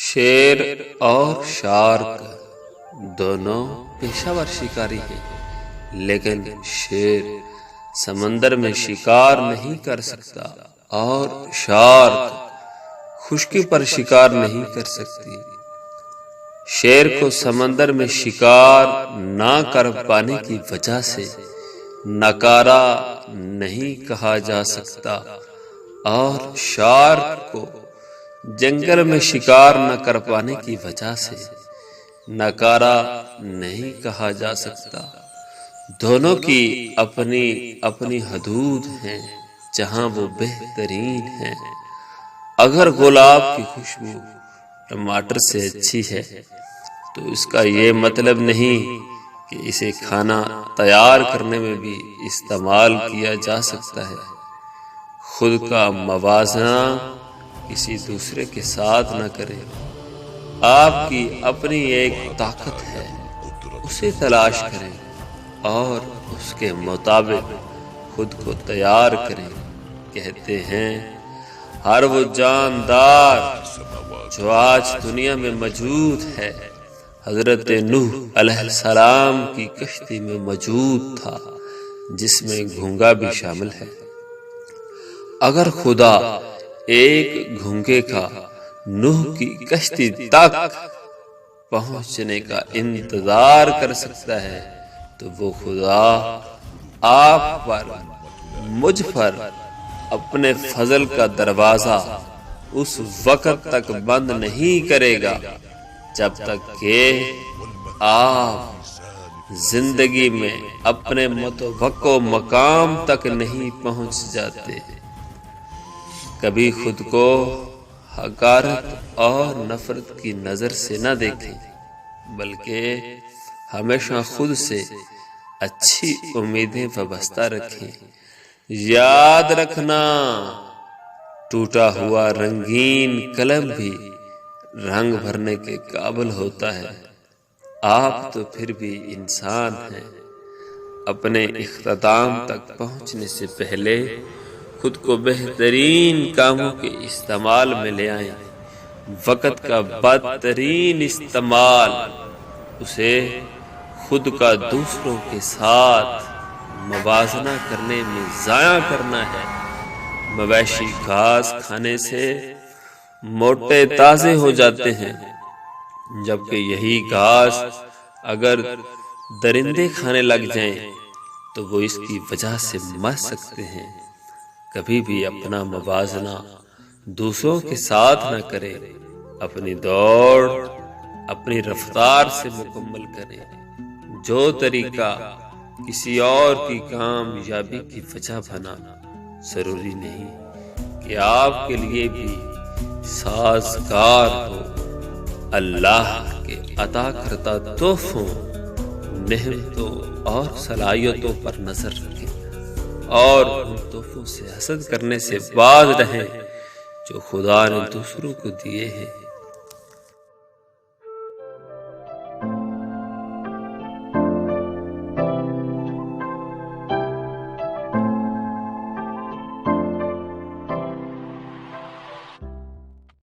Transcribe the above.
شیر اور شارک دونوں پیشہ ور شکاری ہیں، لیکن شیر سمندر میں شکار نہیں کر سکتا اور شارک خشکی پر شکار نہیں کر سکتی۔ شیر کو سمندر میں شکار نہ کر پانے کی وجہ سے ناکارہ نہیں کہا جا سکتا اور شارک کو جنگل میں شکار نہ کر پانے کی وجہ سے ناکارہ نہیں کہا جا سکتا۔ دونوں کی اپنی اپنی حدود ہیں جہاں وہ بہترین ہیں۔ اگر گلاب کی خوشبو ٹماٹر سے اچھی ہے تو اس کا یہ مطلب نہیں کہ اسے کھانا تیار کرنے میں بھی استعمال کیا جا سکتا ہے۔ خود کا موازنہ کسی دوسرے کے ساتھ نہ کریں۔ آپ کی اپنی ایک طاقت ہے، اسے تلاش کریں اور اس کے مطابق خود کو تیار کریں۔ کہتے ہیں ہر وہ جاندار جو آج دنیا میں موجود ہے حضرت نوح علیہ السلام کی کشتی میں موجود تھا، جس میں گھونگا بھی شامل ہے۔ اگر خدا ایک گھونگے کا نوح کی کشتی تک پہنچنے کا انتظار کر سکتا ہے تو وہ خدا آپ پر، مجھ پر اپنے فضل کا دروازہ اس وقت تک بند نہیں کرے گا جب تک کہ آپ زندگی میں اپنے متوقع مقام تک نہیں پہنچ جاتے۔ کبھی خود کو حقارت اور نفرت کی نظر سے نہ دیکھیں، بلکہ ہمیشہ خود سے اچھی امیدیں وابستہ رکھیں۔ یاد رکھنا، ٹوٹا ہوا رنگین قلم بھی رنگ بھرنے کے قابل ہوتا ہے۔ آپ تو پھر بھی انسان ہیں۔ اپنے اختتام تک پہنچنے سے پہلے خود کو بہترین کاموں کے استعمال میں لے آئیں۔ وقت کا بدترین استعمال اسے خود کا دوسروں کے ساتھ موازنہ کرنے میں ضائع کرنا ہے۔ مویشی گھاس کھانے سے موٹے تازے ہو جاتے ہیں، جبکہ یہی گھاس اگر درندے کھانے لگ جائیں تو وہ اس کی وجہ سے مر سکتے ہیں۔ کبھی بھی اپنا موازنہ دوسروں کے ساتھ نہ کریں۔ اپنی دوڑ اپنی رفتار سے مکمل کریں۔ جو طریقہ کسی اور کی کامیابی کی وجہ بنا، ضروری نہیں کہ آپ کے لیے بھی سازگار ہو۔ اللہ کے عطا کردہ تحفوں، نعمتوں اور صلاحیتوں پر نظر رکھیں اور ان تحفوں سے حسد کرنے سے باز رہیں جو خدا نے دوسروں کو دیے ہیں۔